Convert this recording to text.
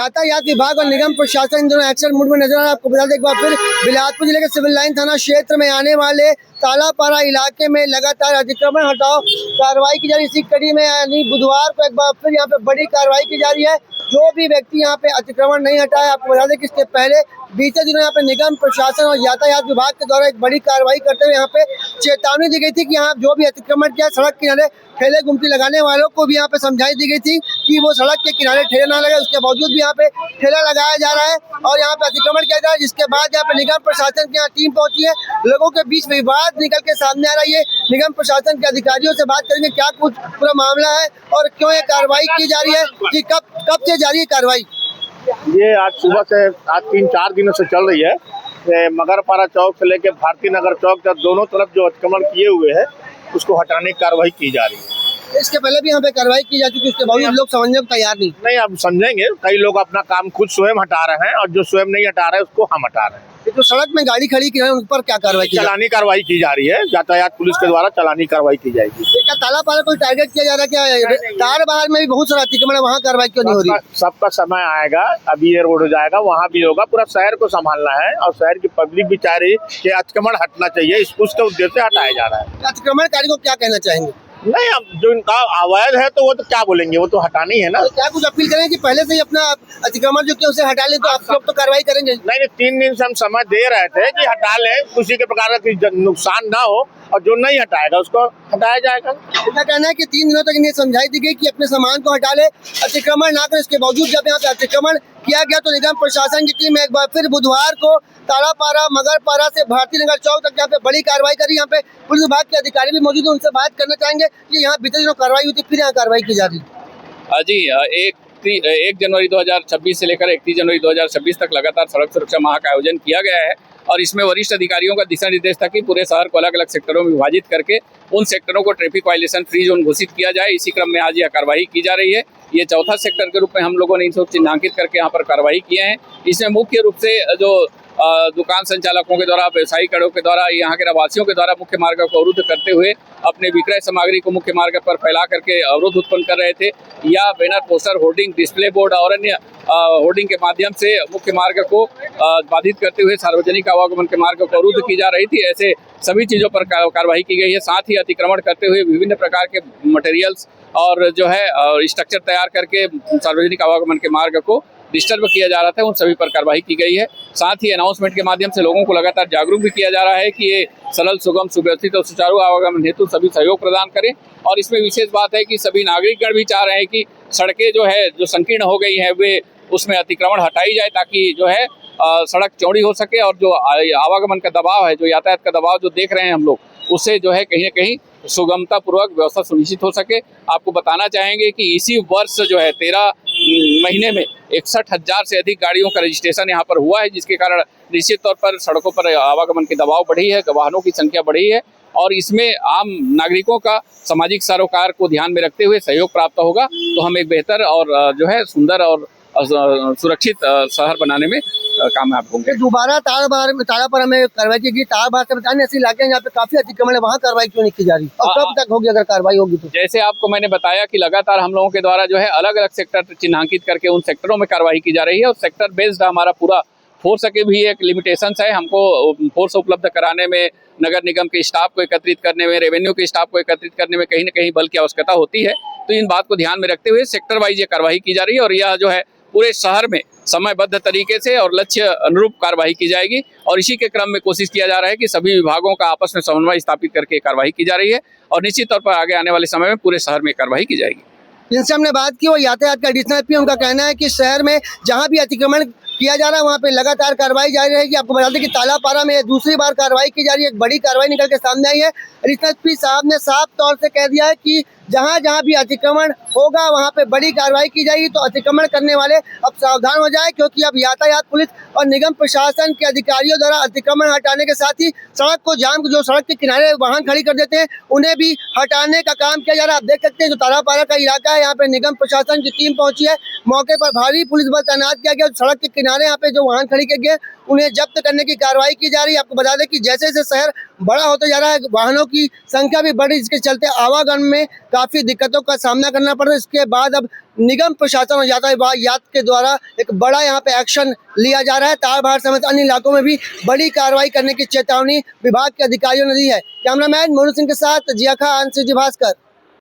यातायात विभाग और निगम प्रशासन दोनों एक्शन मूड में नजर आ रहा है। आपको बता दें एक बार फिर बिलासपुर जिले के सिविल लाइन थाना क्षेत्र में आने वाले तालापारा इलाके में लगातार अतिक्रमण हटाओ कार्रवाई की जा रही है। इसी कड़ी में यानी बुधवार को एक बार फिर यहाँ पे बड़ी कार्रवाई की जा रही है। जो भी व्यक्ति यहाँ पे अतिक्रमण नहीं हटाए, आपको बता दें कि इसके पहले बीते दिनों यहाँ पे निगम प्रशासन और यातायात विभाग के द्वारा एक बड़ी कार्रवाई करते हुए यहाँ पे चेतावनी दी गई थी कि यहाँ जो भी अतिक्रमण किया सड़क किनारे ठेले गुमटी लगाने वालों को भी यहाँ पे समझाई दी गई थी कि वो सड़क के किनारे ठेले ना लगाए। उसके बावजूद भी यहाँ पे ठेला लगाया जा रहा है और यहाँ पे अतिक्रमण किया जा रहा है, जिसके बाद यहाँ पे निगम प्रशासन की यहाँ टीम पहुंची है। लोगों के बीच विवाद निकल के सामने आ रही है। निगम प्रशासन के अधिकारियों से बात करेंगे क्या कुछ पूरा मामला है और क्यों ये कार्रवाई की जा रही है, कि कब से जारी है कार्रवाई। ये आज सुबह से आज 3-4 दिनों से चल रही है। मगरपारा चौक से लेके भारती नगर चौक तक दोनों तरफ जो अतिक्रमण किए हुए हैं उसको हटाने की कार्रवाई की जा रही है। इसके पहले भी यहाँ पे कार्रवाई की जा चुकी है, उसके बावजूद लोग समझने को तैयार नहीं। अब समझेंगे, कई लोग अपना काम खुद स्वयं हटा रहे हैं और जो स्वयं नहीं हटा रहे हैं उसको हम हटा रहे हैं। तो सड़क में गाड़ी खड़ी की है उन पर क्या कार्रवाई की? चालानी कार्रवाई की जा रही है। यातायात पुलिस के द्वारा चालानी कार्रवाई की जाएगी। क्या तालापारा कोई टारगेट किया जा रहा है? क्या तार बाहर में भी बहुत सारा अतिक्रमण है, वहाँ कार्रवाई क्यों नहीं हो रही? सबका समय आएगा, अभी ये रोड हो जाएगा, वहाँ भी होगा। पूरा शहर को संभालना है और शहर की पब्लिक भी चाह रही है कि अतिक्रमण हटना चाहिए, उसके उद्देश्य से हटाया जा रहा है। अतिक्रमणकारी को क्या कहना चाहेंगे? नहीं, अब जो इनका अवैध है तो वो तो क्या बोलेंगे, वो तो हटानी है ना। तो क्या कुछ अपील करें कि पहले से ही अपना अतिक्रमण जो किया उसे हटा ले, तो आप लोग तो कार्रवाई करेंगे? नहीं, 3 दिन से हम समय दे रहे थे कि हटा ले, किसी के प्रकार का नुकसान ना हो, और जो नहीं हटाएगा उसको हटाया जाएगा। इनका कहना है कि 3 दिनों तक इन्हें समझाई दी गई कि अपने सामान को हटा ले, अतिक्रमण ना करें। इसके बावजूद जब यहाँ पे अतिक्रमण किया गया तो निगम प्रशासन की टीम एक बार फिर बुधवार को तालापारा मगरपारा से भारती नगर चौक तक यहाँ पे बड़ी कार्रवाई करी। यहाँ पे पुलिस विभाग के अधिकारी भी मौजूद है, उनसे बात करना चाहेंगे कि यहाँ बीते दिनों कार्रवाई हुई थी, फिर यहाँ कार्रवाई की जा रही है। जी, 1 जनवरी 2026 से लेकर 31 जनवरी 2026 तक लगातार सड़क सुरक्षा माह का आयोजन किया गया है और इसमें वरिष्ठ अधिकारियों का दिशा निर्देश था कि पूरे शहर को अलग अलग सेक्टरों में विभाजित करके उन सेक्टरों को ट्रैफिक वायलेशन फ्री जोन घोषित किया जाए। इसी क्रम में आज यह कार्रवाई की जा रही है। ये चौथा सेक्टर के रूप में हम लोगों ने इनको चिन्हांकित करके यहाँ पर कार्रवाई किए हैं। इसमें मुख्य रूप से जो दुकान संचालकों के द्वारा, व्यवसायिकों के द्वारा, यहाँ के रहवासियों के द्वारा मुख्य मार्ग को अवरुद्ध करते हुए अपने विक्रय सामग्री को मुख्य मार्ग पर फैला करके अवरोध उत्पन्न कर रहे थे, या banner, poster, hoarding, display board और अन्य होर्डिंग के माध्यम से मुख्य मार्ग को बाधित करते हुए सार्वजनिक आवागमन के मार्ग को अवरुद्ध की जा रही थी। ऐसे सभी चीज़ों पर कार्रवाई की गई है। साथ ही अतिक्रमण करते हुए विभिन्न प्रकार के मटेरियल्स और जो है स्ट्रक्चर तैयार करके सार्वजनिक आवागमन के मार्ग को डिस्टर्ब किया जा रहा था, उन सभी पर कार्रवाई की गई है। साथ ही अनाउंसमेंट के माध्यम से लोगों को लगातार जागरूक भी किया जा रहा है कि ये सरल, सुगम, सुव्यवस्थित और सुचारू आवागमन हेतु सभी सहयोग प्रदान करें। और इसमें विशेष बात है कि सभी नागरिकगण भी चाह रहे हैं कि सड़कें जो संकीर्ण हो गई हैं वे उसमें अतिक्रमण हटाई जाए, ताकि जो है सड़क चौड़ी हो सके और जो आवागमन का दबाव है, जो यातायात का दबाव जो देख रहे हैं हम लोग, उससे जो है कहीं न कहीं सुगमता पूर्वक व्यवस्था सुनिश्चित हो सके। आपको बताना चाहेंगे कि इसी वर्ष जो है 13 महीने में 61,000 से अधिक गाड़ियों का रजिस्ट्रेशन यहाँ पर हुआ है, जिसके कारण निश्चित तौर पर सड़कों पर आवागमन की दबाव बढ़ी है, वाहनों की संख्या बढ़ी है और इसमें आम नागरिकों का सामाजिक सरोकार को ध्यान में रखते हुए सहयोग प्राप्त होगा तो हम एक बेहतर और जो है सुंदर और सुरक्षित शहर बनाने में कामयाब होंगे। दोबारा तालापारा में कार्रवाई की गई। तालापारा से बताने ऐसे इलाके यहाँ पे काफी अतिक्रमण है, वहाँ कार्रवाई क्यों नहीं की जा रही और कब तक होगी अगर कार्रवाई होगी तो? जैसे आपको मैंने बताया कि लगातार हम लोगों के द्वारा जो है अलग अलग सेक्टर चिन्हांकित करके उन सेक्टरों में कार्रवाई की जा रही है और सेक्टर बेस्ड हमारा पूरा फोर्स के भी एक लिमिटेशंस है। हमको फोर्स उपलब्ध कराने में, नगर निगम के स्टाफ को एकत्रित करने में, रेवेन्यू के स्टाफ को एकत्रित करने में कहीं न कहीं बल की आवश्यकता होती है। तो इन बात को ध्यान में रखते हुए सेक्टर वाइज ये कार्रवाई की जा रही है और यह जो है पूरे शहर में समयबद्ध तरीके से और लक्ष्य अनुरूप कार्रवाई की जाएगी और इसी के क्रम में कोशिश किया जा रहा है कि सभी विभागों का आपस में समन्वय स्थापित करके कार्रवाई की जा रही है और निश्चित तौर पर आगे आने वाले समय में पूरे शहर में कार्रवाई की जाएगी। जिनसे हमने बात की वो यातायात का एडिशनल पी, उनका कहना है कि शहर में जहाँ भी अतिक्रमण किया जा रहा है वहाँ पे लगातार कार्रवाई जारी रहेगी। आपको बता दें कि तालापारा में दूसरी बार कार्रवाई की जा रही है, एक बड़ी कार्रवाई निकल के सामने आई है। एडिशनल पी साहब ने साफ तौर से कह दिया है कि जहाँ जहाँ भी अतिक्रमण होगा वहाँ पे बड़ी कार्रवाई की जाएगी। तो अतिक्रमण करने वाले अब सावधान हो जाए, क्योंकि अब यातायात पुलिस और निगम प्रशासन के अधिकारियों द्वारा अतिक्रमण हटाने के साथ ही सड़क को जाम, जो सड़क के किनारे वाहन खड़ी कर देते हैं उन्हें भी हटाने का काम किया जा रहा है। आप देख सकते हैं जो तालापारा का इलाका है, यहाँ पे निगम प्रशासन की टीम पहुंची है, मौके पर भारी पुलिस बल तैनात किया गया। सड़क के किनारे यहाँ पे जो वाहन खड़ी किए गए उन्हें जब्त करने की कार्रवाई की जा रही है। आपको बता दें कि जैसे जैसे शहर बड़ा होता जा रहा है, वाहनों की संख्या भी बढ़ रही है, जिसके चलते आवागमन में काफ़ी दिक्कतों का सामना करना पड़ रहा है। इसके बाद अब निगम प्रशासन और यातायात के द्वारा एक बड़ा यहाँ पे एक्शन लिया जा रहा है। तारबहार समेत अन्य इलाकों में भी बड़ी कार्रवाई करने की चेतावनी विभाग के अधिकारियों ने दी है। कैमरामैन मोनू सिंह के साथ जिया खान, सिटी भास्कर।